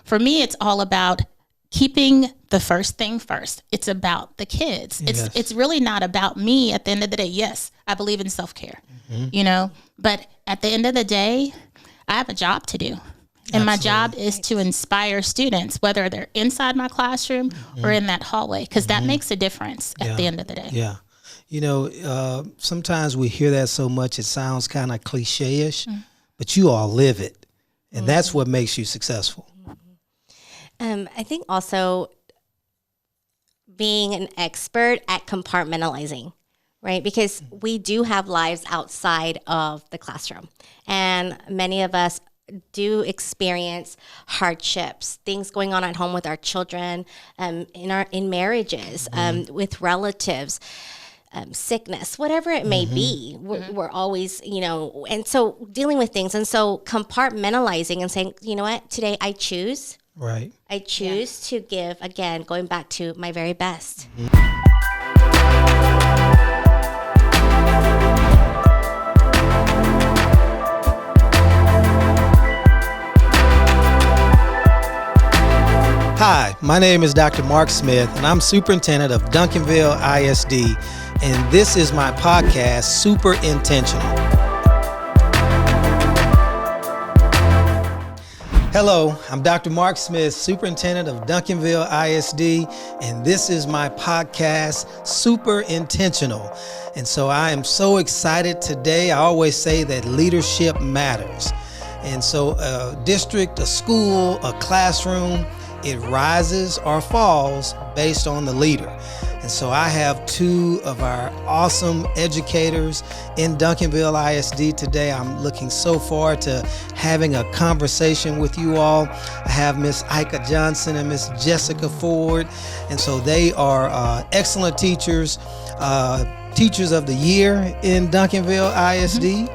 For me, it's all about keeping the first thing first. It's about the kids. Yes. It's really not about me at the end of the day. Yes, I believe in self-care, but at the end of the day, I have a job to do. And my job is to inspire students, whether they're inside my classroom or in that hallway, because that makes a difference at the end of the day. Yeah. Sometimes we hear that so much, it sounds kind of cliche-ish, but you all live it. And that's what makes you successful. I think also being an expert at compartmentalizing, right? Because we do have lives outside of the classroom. And many of us do experience hardships, things going on at home with our children, in marriages, with relatives, sickness, whatever it may be. We're always, and so dealing with things. And so compartmentalizing and saying, you know what, today I choose. Right. I choose to give, again, going back to my very best. Hi, my name is Dr. Marc Smith, and I'm superintendent of Duncanville ISD, and this is my podcast, Super Intentional. Hello, I'm Dr. Marc Smith, superintendent of Duncanville ISD, and this is my podcast, Super Intentional. And so I am so excited today. I always say that leadership matters. And so a district, a school, a classroom, it rises or falls based on the leader. And so I have two of our awesome educators in Duncanville ISD today. I'm looking so forward to having a conversation with you all. I have Miss Eika Johnson and Miss Jessica Ford. And so they are excellent teachers, teachers of the year in Duncanville ISD.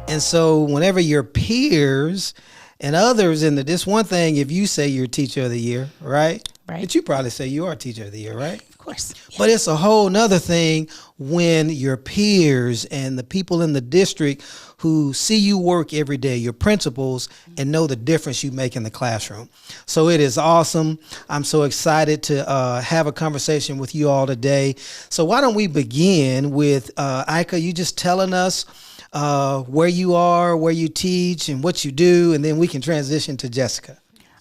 And so whenever your peers and others this one thing, if you say you're teacher of the year, right? Right. But you probably say you are teacher of the year, right? Of course. Yeah. But it's a whole nother thing when your peers and the people in the district who see you work every day, your principals, and know the difference you make in the classroom. So it is awesome. I'm so excited to have a conversation with you all today. So why don't we begin with Eika, you just telling us where you are, where you teach, and what you do, and then we can transition to Jessica.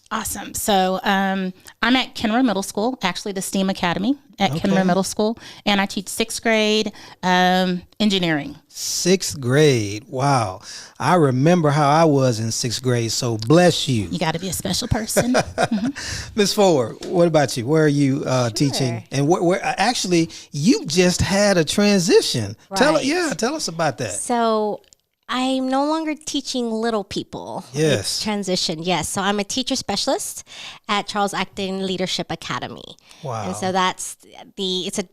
Awesome. So I'm at Kenner Middle School, actually the STEAM Academy at Kenner Middle School, and I teach sixth grade engineering. Sixth grade. Wow. I remember how I was in sixth grade, so bless you. You got to be a special person. Ms. Ford, what about you? Where are you teaching? And where actually, you just had a transition. Right. Tell us about that. So I'm no longer teaching little people. Yes. It's transition. Yes. So I'm a teacher specialist at Charles Acton Leadership Academy. Wow. And so it's an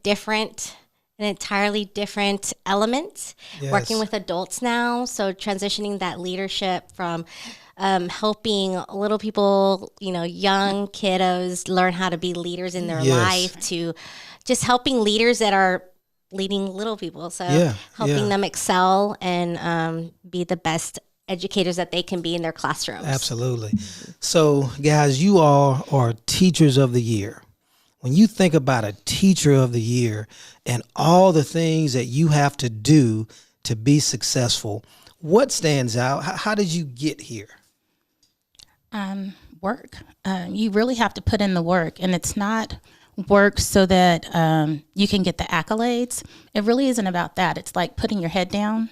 entirely different element. Yes. Working with adults now. So transitioning that leadership from helping little people, young kiddos learn how to be leaders in their life to just helping leaders that are leading little people. So helping them excel and be the best educators that they can be in their classrooms. Absolutely. So guys, you all are teachers of the year. When you think about a teacher of the year and all the things that you have to do to be successful, what stands out? How did you get here? Work. You really have to put in the work, and it's not work so that you can get the accolades. It really isn't about that. It's like putting your head down,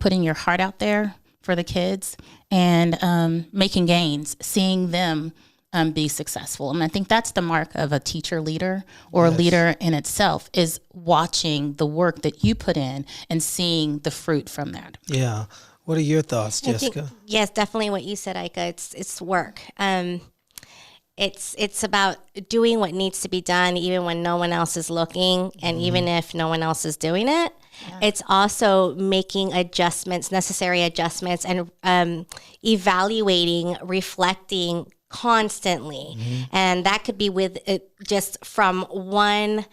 putting your heart out there for the kids, and making gains, seeing them be successful. And I think that's the mark of a teacher leader or a leader in itself, is watching the work that you put in and seeing the fruit from that. Yeah. What are your thoughts, Jessica? Yes, definitely what you said, Eika. It's work. It's about doing what needs to be done even when no one else is looking, and even if no one else is doing it. Yeah. It's also making necessary adjustments, and evaluating, reflecting constantly. And that could be with just from one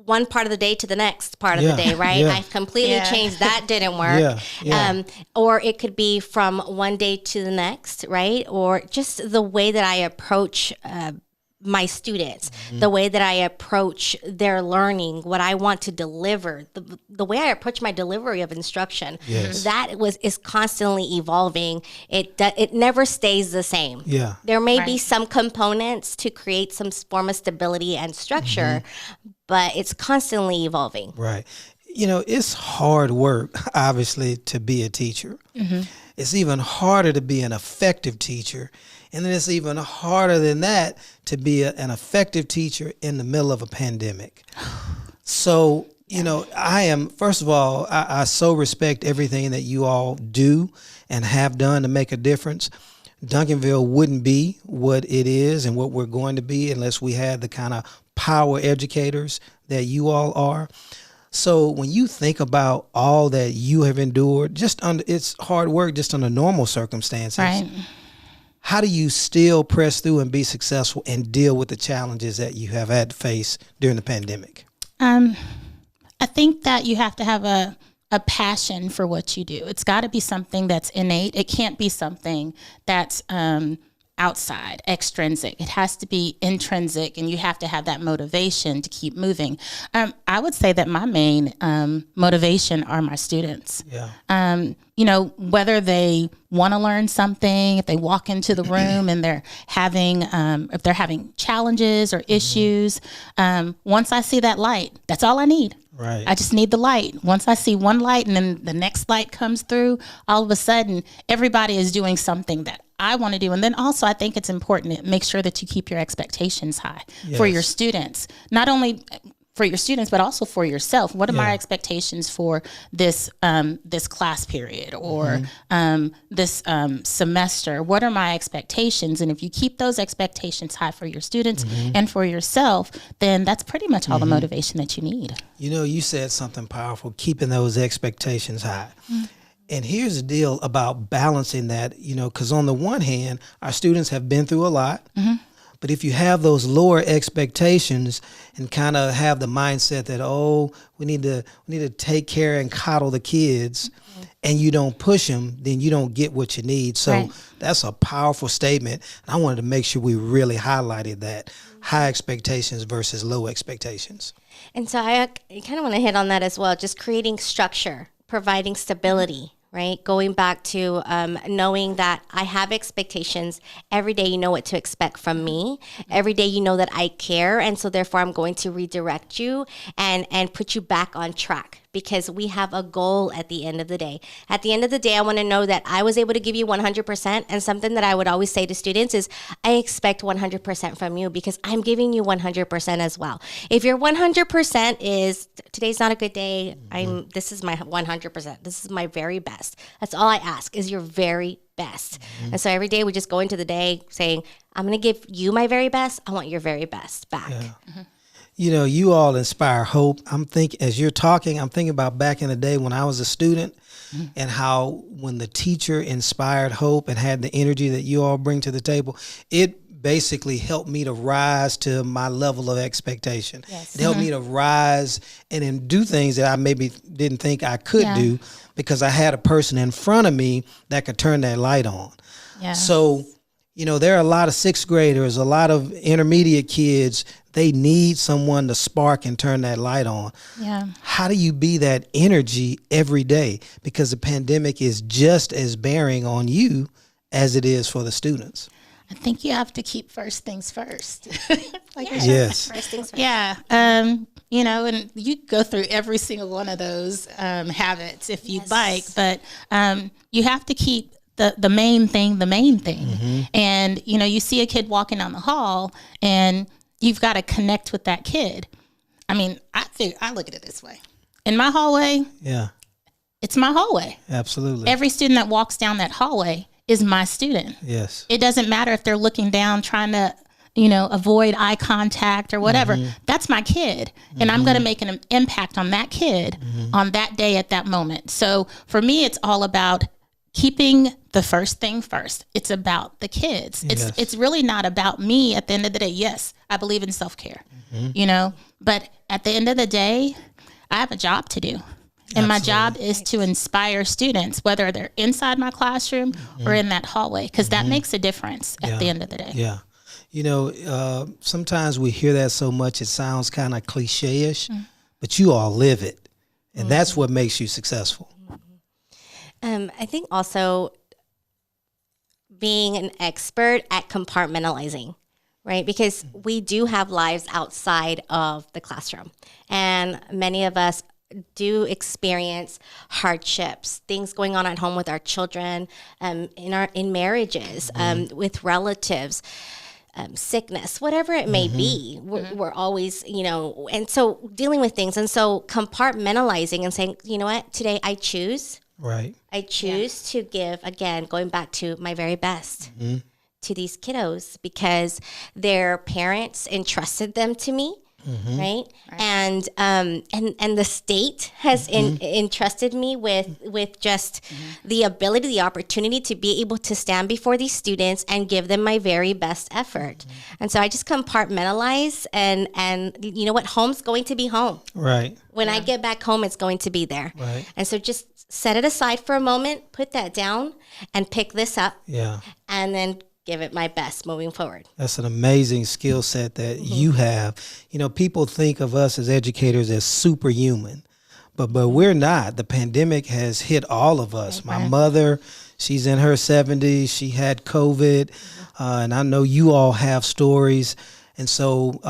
one part of the day to the next part of the day, right? I completely changed that, didn't work. Or it could be from one day to the next, right? Or just the way that I approach my students, the way that I approach their learning, what I want to deliver, the way I approach my delivery of instruction, that is constantly evolving. It never stays the same. There may be some components to create some form of stability and structure, but it's constantly evolving. Right. You know, it's hard work, obviously, to be a teacher. It's even harder to be an effective teacher. And then it's even harder than that to be an effective teacher in the middle of a pandemic. So, you know, first of all, I so respect everything that you all do and have done to make a difference. Duncanville wouldn't be what it is and what we're going to be unless we had the kind of power educators that you all are. So when you think about all that you have endured, it's hard work just under normal circumstances. Right. How do you still press through and be successful and deal with the challenges that you have had to face during the pandemic? I think that you have to have a passion for what you do. It's got to be something that's innate. It can't be something that's outside, extrinsic. It has to be intrinsic, and you have to have that motivation to keep moving. I would say that my main motivation are my students. You know, whether they want to learn something, if they walk into the room and they're having, if they're having challenges or issues, once I see that light, that's all I need. Right. I just need the light. Once I see one light and then the next light comes through, all of a sudden, everybody is doing something that I want to do. And then also, I think it's important to make sure that you keep your expectations high for your students, not only for your students, but also for yourself. What are my expectations for this this class period or this semester? What are my expectations? And if you keep those expectations high for your students and for yourself, then that's pretty much all the motivation that you need. You know, you said something powerful, keeping those expectations high. And here's the deal about balancing that, you know, because on the one hand, our students have been through a lot. But if you have those lower expectations and kind of have the mindset that, oh, we need to take care and coddle the kids, and you don't push them, then you don't get what you need. So that's a powerful statement. And I wanted to make sure we really highlighted that. High expectations versus low expectations. And so I kind of want to hit on that as well, just creating structure, providing stability. Right? Going back to knowing that I have expectations. Every day you know what to expect from me. Every day you know that I care. And so therefore I'm going to redirect you and put you back on track, because we have a goal at the end of the day. At the end of the day, I want to know that I was able to give you 100%. And something that I would always say to students is I expect 100% from you, because I'm giving you 100% as well. If your 100% is today's not a good day, this is my 100%. This is my very best. That's all I ask, is your very best. And so every day we just go into the day saying, I'm going to give you my very best. I want your very best back. You know, you all inspire hope. As you're talking, I'm thinking about back in the day when I was a student and how when the teacher inspired hope and had the energy that you all bring to the table, it basically helped me to rise to my level of expectation. It helped me to rise and then do things that I maybe didn't think I could do, because I had a person in front of me that could turn that light on. So, you know, there are a lot of sixth graders, a lot of intermediate kids. They need someone to spark and turn that light on. How do you be that energy every day? Because the pandemic is just as bearing on you as it is for the students. I think you have to keep first things first. Yes. First things first. You know, and you go through every single one of those habits if you'd like, but you have to keep the main thing, And, you know, you see a kid walking down the hall and you've got to connect with that kid. I mean, I look at it this way. In my hallway, it's my hallway. Absolutely. Every student that walks down that hallway is my student. Yes. It doesn't matter if they're looking down, trying to, you know, avoid eye contact or whatever. That's my kid. And I'm going to make an impact on that kid on that day at that moment. So for me, it's all about keeping the first thing first. It's about the kids. Yes. It's really not about me at the end of the day. Yes, I believe in self-care, but at the end of the day, I have a job to do. And my job is to inspire students, whether they're inside my classroom or in that hallway, because that makes a difference at the end of the day. Yeah. Sometimes we hear that so much, it sounds kind of cliche-ish, but you all live it. And that's what makes you successful. I think also being an expert at compartmentalizing, right? Because we do have lives outside of the classroom. And many of us do experience hardships, things going on at home with our children, in marriages, with relatives, sickness, whatever it may be. We're always, and so dealing with things. And so compartmentalizing and saying, you know what, today I choose. Right. I choose to give, again, going back to my very best to these kiddos because their parents entrusted them to me. Right? And the state has entrusted me with just the ability, the opportunity to be able to stand before these students and give them my very best effort. And so I just compartmentalize and you know what? Home's going to be home. Right. When I get back home, it's going to be there. Right. And so just set it aside for a moment, put that down and pick this up. Yeah. And then give it my best moving forward. That's an amazing skill set that you have. People think of us as educators as superhuman, but we're not. The pandemic has hit all of us. My mother, she's in her 70s. She had COVID, and I know you all have stories. And so,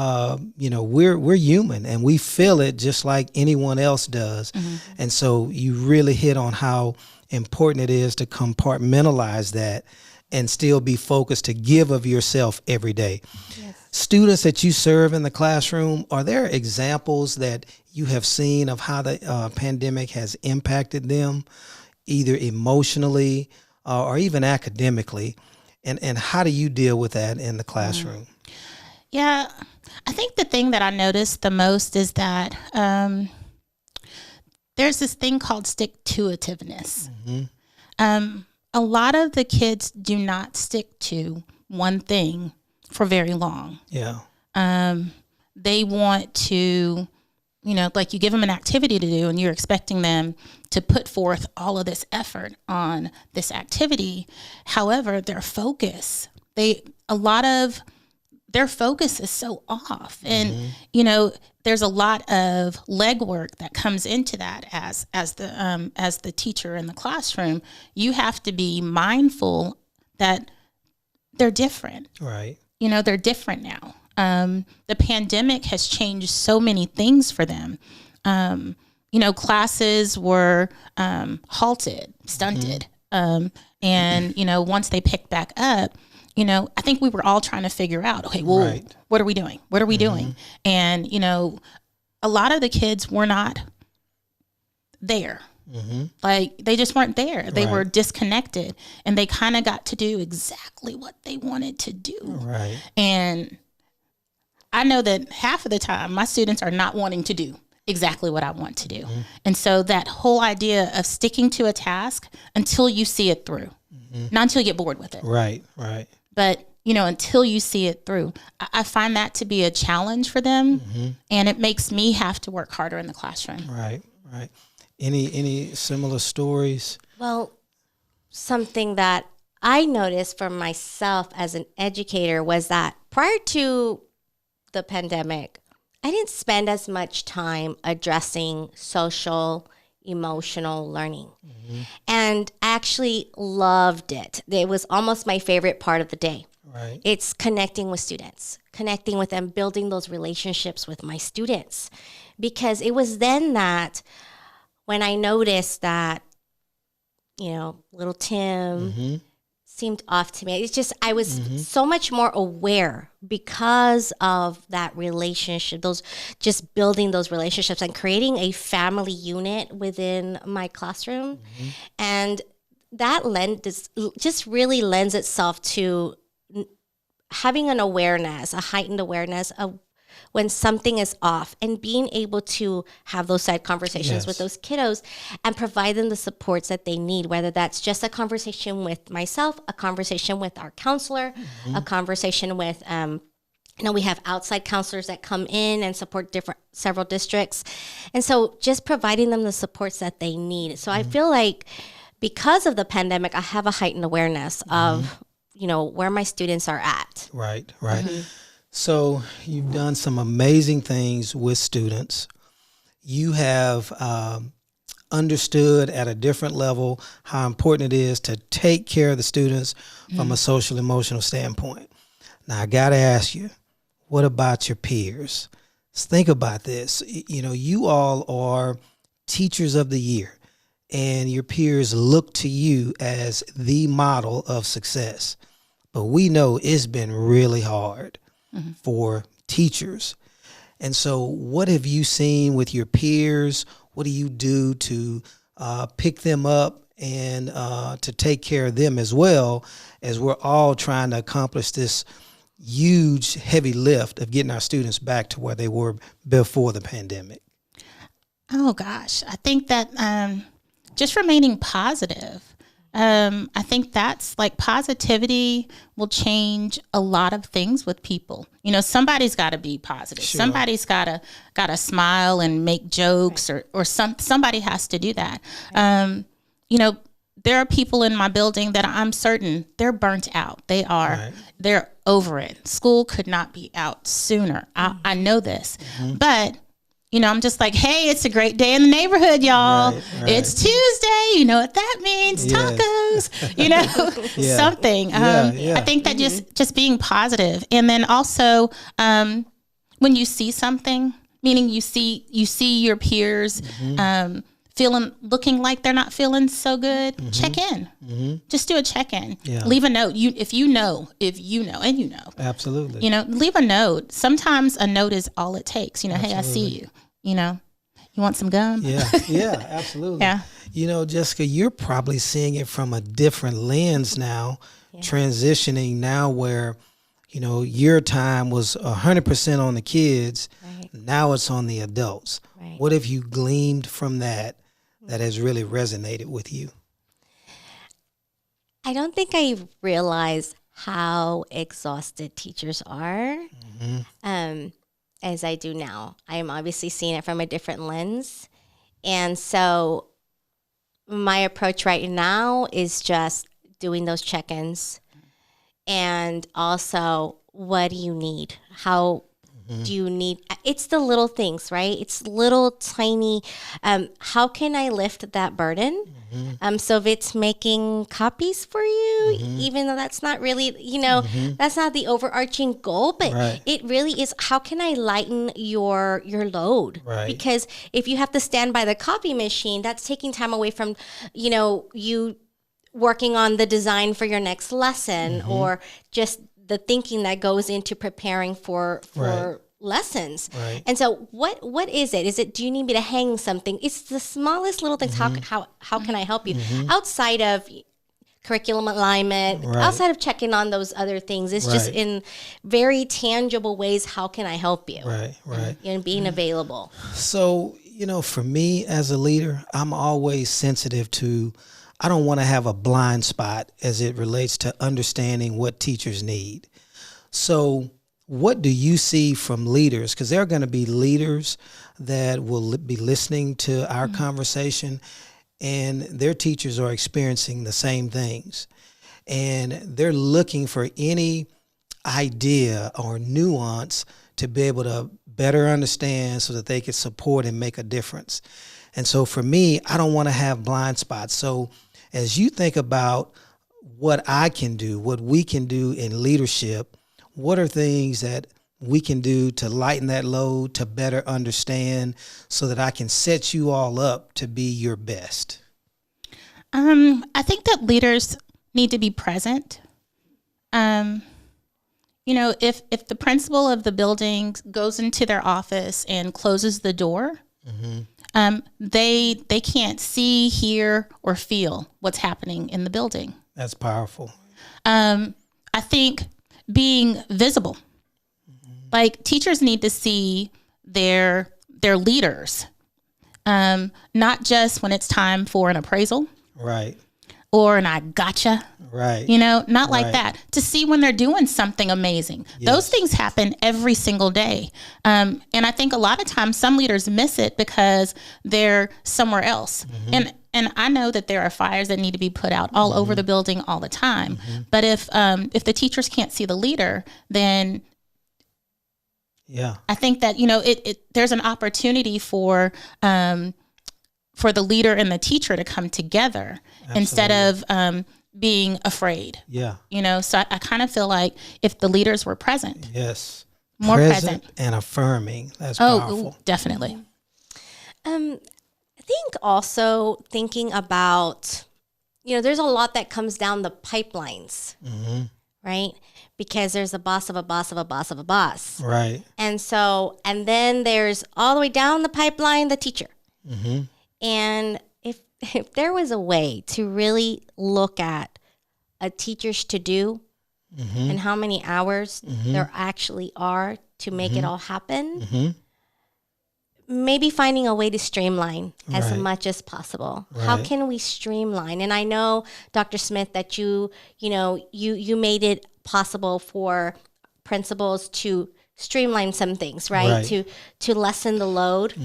we're human and we feel it just like anyone else does. And so you really hit on how important it is to compartmentalize that and still be focused to give of yourself every day. Yes. Students that you serve in the classroom, are there examples that you have seen of how the pandemic has impacted them, either emotionally or even academically? And how do you deal with that in the classroom? Yeah, I think the thing that I noticed the most is that there's this thing called stick-to-itiveness. A lot of the kids do not stick to one thing for very long. Yeah. They want to, like you give them an activity to do and you're expecting them to put forth all of this effort on this activity. However, their focus, their focus is so off. And, there's a lot of legwork that comes into that as the teacher in the classroom. You have to be mindful that they're different. Right. They're different now. The pandemic has changed so many things for them. Classes were halted, stunted. And once they picked back up, I think we were all trying to figure out, okay, well, what are we doing? What are we doing? And, a lot of the kids were not there. Like they just weren't there. They were disconnected and they kind of got to do exactly what they wanted to do. Right. And I know that half of the time my students are not wanting to do exactly what I want to do. And so that whole idea of sticking to a task until you see it through, not until you get bored with it. Right. But, until you see it through, I find that to be a challenge for them. And it makes me have to work harder in the classroom. Right. Any similar stories? Well, something that I noticed for myself as an educator was that prior to the pandemic, I didn't spend as much time addressing social, emotional learning. And I actually loved it. It was almost my favorite part of the day. Right. It's connecting with students, connecting with them, building those relationships with my students. Because it was then that when I noticed that, little Tim seemed off to me. It's just, I was so much more aware because of that relationship, just building those relationships and creating a family unit within my classroom. And that just really lends itself to having an awareness, a heightened awareness of when something is off, and being able to have those side conversations with those kiddos and provide them the supports that they need, whether that's just a conversation with myself, a conversation with our counselor, a conversation with, we have outside counselors that come in and support several districts. And so just providing them the supports that they need. So I feel like because of the pandemic, I have a heightened awareness of, where my students are at. Right. So you've done some amazing things with students. You have understood at a different level how important it is to take care of the students from a social emotional standpoint. Now, I got to ask you, what about your peers? Think about this. You all are teachers of the year, and your peers look to you as the model of success. But we know it's been really hard for teachers. And so what have you seen with your peers? What do you do to pick them up and to take care of them as well, as we're all trying to accomplish this huge, heavy lift of getting our students back to where they were before the pandemic? Oh, gosh. I think that just remaining positive. I think that's like positivity will change a lot of things with people. Somebody's got to be positive. Sure. Somebody's got to smile and make jokes, or somebody has to do that. There are people in my building that I'm certain they're burnt out. They're over it. School could not be out sooner. I know this, but I'm just like, hey, it's a great day in the neighborhood, y'all. Right. It's Tuesday. You know what that means? Tacos, something. I think that just being positive. And then also when you see something, meaning you see your peers looking like they're not feeling so good, check in. Just do a check-in. Yeah. Leave a note. If you know. Absolutely. Leave a note. Sometimes a note is all it takes. Hey, I see you. You want some gum? Yeah, absolutely. Yeah. Jessica, you're probably seeing it from a different lens now, transitioning now where, your time was 100% on the kids. Right. Now it's on the adults. Right. What have you gleaned from that has really resonated with you? I don't think I realized how exhausted teachers are as I do now. I am obviously seeing it from a different lens. And so my approach right now is just doing those check-ins. And also, what do you need? How do you need? It's the little things, right? It's little tiny. How can I lift that burden? So if it's making copies for you, even though that's not really, that's not the overarching goal, but it really is. How can I lighten your load? Right. Because if you have to stand by the copy machine, that's taking time away from, you working on the design for your next lesson or just the thinking that goes into preparing for lessons. Right. And so what is it? Do you need me to hang something? It's the smallest little things. How can I help you? Outside of curriculum alignment, outside of checking on those other things, it's just in very tangible ways. How can I help you? Right. And being available. So, for me as a leader, I'm always sensitive to, I don't want to have a blind spot as it relates to understanding what teachers need. So what do you see from leaders? Because there are going to be leaders that will be listening to our conversation, and their teachers are experiencing the same things. And they're looking for any idea or nuance to be able to better understand so that they can support and make a difference. And so for me, I don't want to have blind spots. So as you think about what I can do, what we can do in leadership, what are things that we can do to lighten that load, to better understand, so that I can set you all up to be your best? I think that leaders need to be present. If the principal of the building goes into their office and closes the door, they can't see, hear, or feel what's happening in the building. That's powerful. I think being visible, like teachers need to see their leaders, not just when it's time for an appraisal. Right. Or an I gotcha. Right. Not like that. To see when they're doing something amazing. Yes. Those things happen every single day. And I think a lot of times some leaders miss it because they're somewhere else. Mm-hmm. And I know that there are fires that need to be put out all over the building all the time. Mm-hmm. But if the teachers can't see the leader, then I think that, there's an opportunity for the leader and the teacher to come together. Absolutely. Instead of being afraid. Yeah. So I kind of feel like if the leaders were present. Yes. More present. And affirming. That's powerful. Definitely. I think also thinking about, there's a lot that comes down the pipelines, right? Because there's a boss of a boss of a boss of a boss. Right. And then there's all the way down the pipeline, the teacher. Mm-hmm. And if there was a way to really look at a teacher's to-do and how many hours there actually are to make it all happen, maybe finding a way to streamline as much as possible. Right. How can we streamline? And I know, Dr. Smith, that you made it possible for principals to streamline some things, right? To lessen the load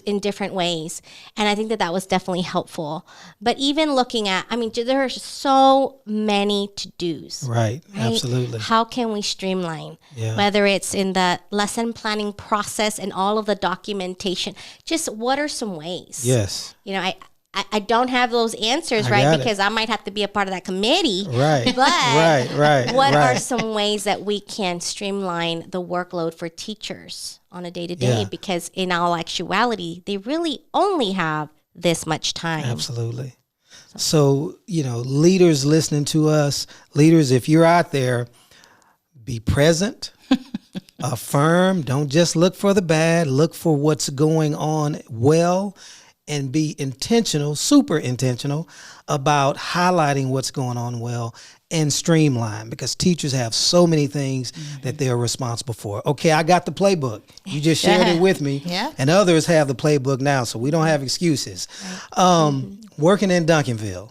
in different ways. And I think that was definitely helpful. But even looking at, there are so many to-dos. Right? Absolutely. How can we streamline? Yeah. Whether it's in the lesson planning process and all of the documentation, just what are some ways? Yes. I don't have those answers, right? Because I might have to be a part of that committee. Right. But what are some ways that we can streamline the workload for teachers on a day-to-day? Yeah. Because in all actuality, they really only have this much time. Absolutely. So, leaders listening to us, leaders, if you're out there, be present, affirm, don't just look for the bad, look for what's going on well, and be intentional, super intentional about highlighting what's going on well and streamline, because teachers have so many things that they're responsible for. Okay, I got the playbook. You just shared it with me. Yeah. And others have the playbook now, so we don't have excuses. Working in Duncanville,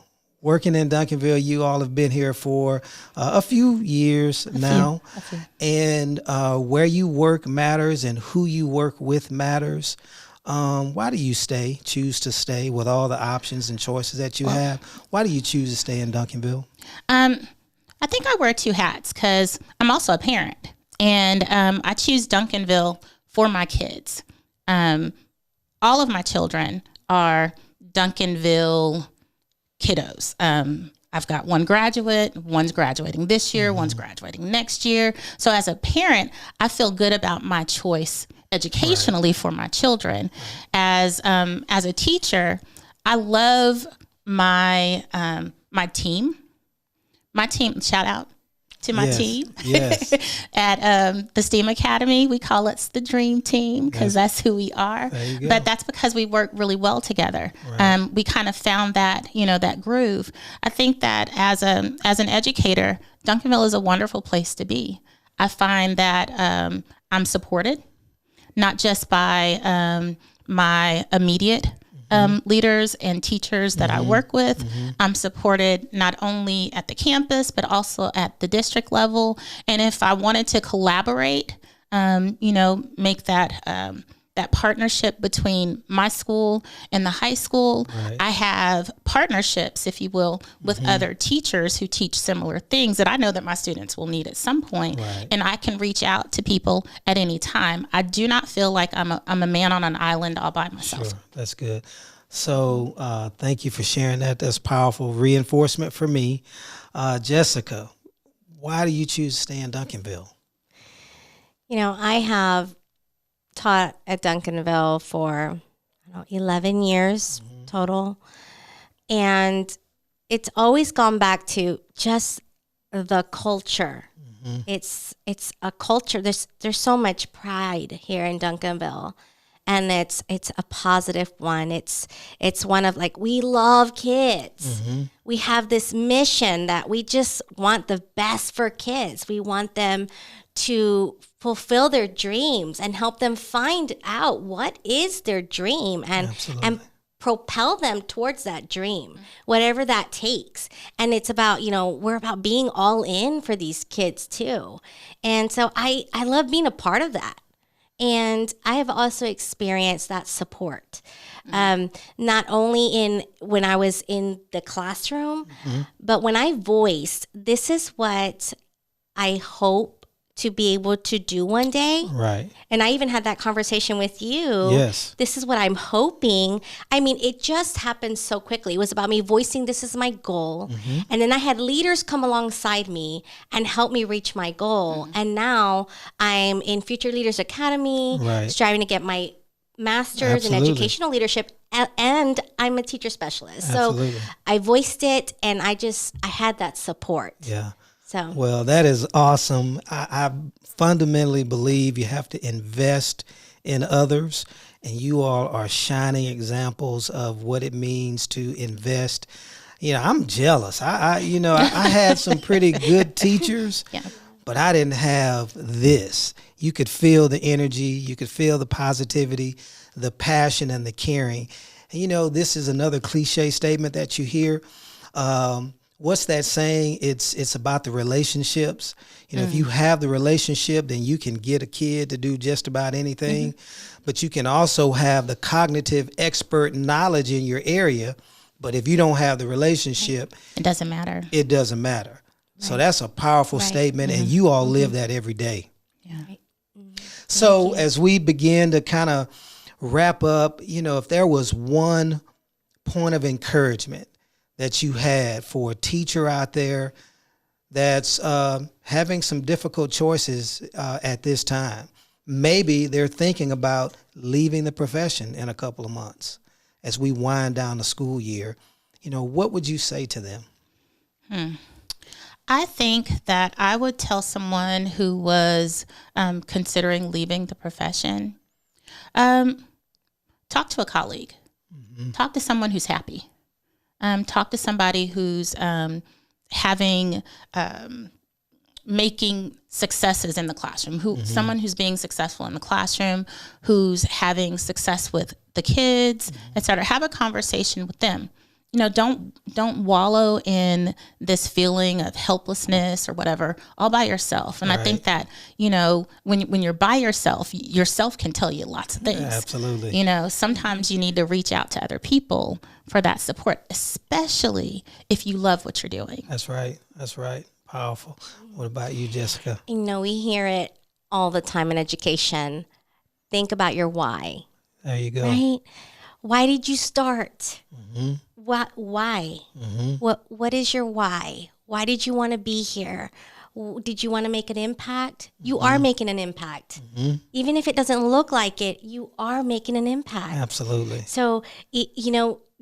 you all have been here for a few years now. A few. And where you work matters and who you work with matters. Why do you choose to stay with all the options and choices that you have? Why do you choose to stay in Duncanville? I think I wear two hats because I'm also a parent, and I choose Duncanville for my kids. All of my children are Duncanville kiddos. I've got one graduate, one's graduating this year, one's graduating next year. So as a parent, I feel good about my choice educationally for my children. As a teacher, I love my team. My team, shout out to my team. Yes. At the STEAM Academy, we call it the dream team because that's who we are. But that's because we work really well together. Right. We kind of found that, that groove. I think that as an educator, Duncanville is a wonderful place to be. I find that I'm supported, not just by my immediate leaders and teachers that I work with. I'm supported not only at the campus, but also at the district level. And if I wanted to collaborate, make that partnership between my school and the high school, I have partnerships, if you will, with other teachers who teach similar things that I know that my students will need at some point. And I can reach out to people at any time. I do not feel like I'm a man on an island all by myself. Sure, that's good. So thank you for sharing that. That's powerful reinforcement for me. Jessica, why do you choose to stay in Duncanville? I have taught at Duncanville for 11 years total. And it's always gone back to just the culture. It's a culture. There's so much pride here in Duncanville. And it's a positive one. It's one of we love kids. We have this mission that we just want the best for kids. We want them to fulfill their dreams and help them find out what is their dream and propel them towards that dream, whatever that takes. And it's about, we're about being all in for these kids too. And so I love being a part of that. And I have also experienced that support, not only when I was in the classroom, but when I voiced, this is what I hope to be able to do one day. Right. And I even had that conversation with you. Yes. This is what I'm hoping. I mean, it just happened so quickly. It was about me voicing this is my goal. And then I had leaders come alongside me and help me reach my goal. And now I'm in Future Leaders Academy, striving to get my master's in educational leadership, and I'm a teacher specialist. So I voiced it, and I had that support. Yeah. So. Well, that is awesome. I fundamentally believe you have to invest in others, and you all are shining examples of what it means to invest. I'm jealous. I had some pretty good teachers, but I didn't have this. You could feel the energy, you could feel the positivity, the passion, and the caring. And this is another cliche statement that you hear. What's that saying? It's about the relationships. If you have the relationship, then you can get a kid to do just about anything. But you can also have the cognitive expert knowledge in your area. But if you don't have the relationship, it doesn't matter. It doesn't matter. Right. So that's a powerful statement, and you all live that every day. Yeah. So as we begin to kind of wrap up, if there was one point of encouragement that you had for a teacher out there that's having some difficult choices at this time. Maybe they're thinking about leaving the profession in a couple of months as we wind down the school year. What would you say to them? I think that I would tell someone who was considering leaving the profession, talk to a colleague, talk to someone who's happy. Talk to somebody who's making successes in the classroom, someone who's being successful in the classroom, who's having success with the kids, et cetera. Have a conversation with them. Don't wallow in this feeling of helplessness or whatever all by yourself. And I think that, when you're by yourself can tell you lots of things. Yeah, absolutely. Sometimes you need to reach out to other people for that support, especially if you love what you're doing. That's right. Powerful. What about you, Jessica? We hear it all the time in education. Think about your why. There you go. Right? Why did you start? Why? What is your why? Why did you want to be here? Did you want to make an impact? You are making an impact. Even if it doesn't look like it, you are making an impact. Absolutely. So,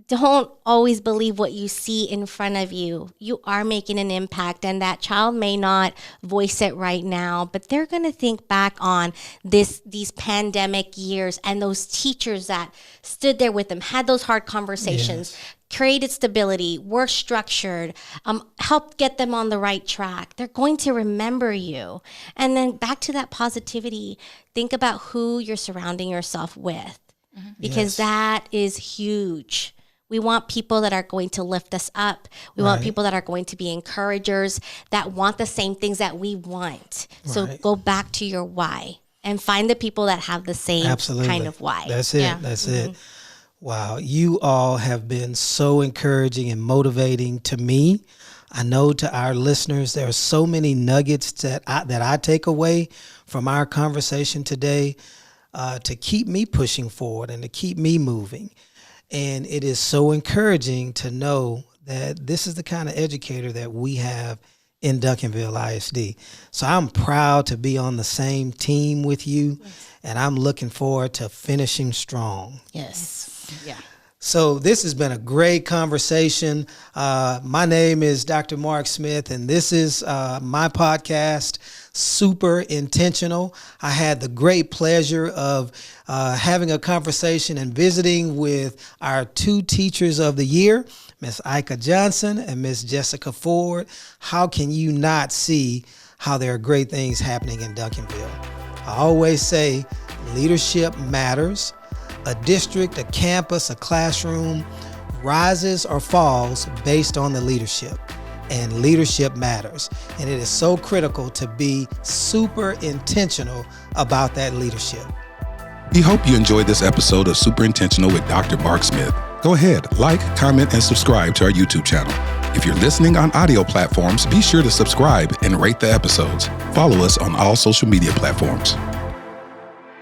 don't always believe what you see in front of you. You are making an impact, and that child may not voice it right now, but they're going to think back on these pandemic years and those teachers that stood there with them, had those hard conversations, created stability, were structured, helped get them on the right track. They're going to remember you. And then back to that positivity, think about who you're surrounding yourself with, because that is huge. We want people that are going to lift us up. We want people that are going to be encouragers, that want the same things that we want. So go back to your why and find the people that have the same kind of why. That's it. That's it. Wow. You all have been so encouraging and motivating to me. I know to our listeners, there are so many nuggets that I take away from our conversation today to keep me pushing forward and to keep me moving. And it is so encouraging to know that this is the kind of educator that we have in Duncanville ISD. So I'm proud to be on the same team with you, and I'm looking forward to finishing strong. Yes. Yeah. So this has been a great conversation. My name is Dr. Marc Smith, and this is my podcast, Super Intentional. I had the great pleasure of having a conversation and visiting with our two teachers of the year, Miss Eika Johnson and Miss Jessica Ford. How can you not see how there are great things happening in Duncanville. I always say leadership matters. A district, a campus, a classroom rises or falls based on the leadership. And leadership matters. And it is so critical to be super intentional about that leadership. We hope you enjoyed this episode of Super Intentional with Dr. Marc Smith. Go ahead, like, comment, and subscribe to our YouTube channel. If you're listening on audio platforms, be sure to subscribe and rate the episodes. Follow us on all social media platforms.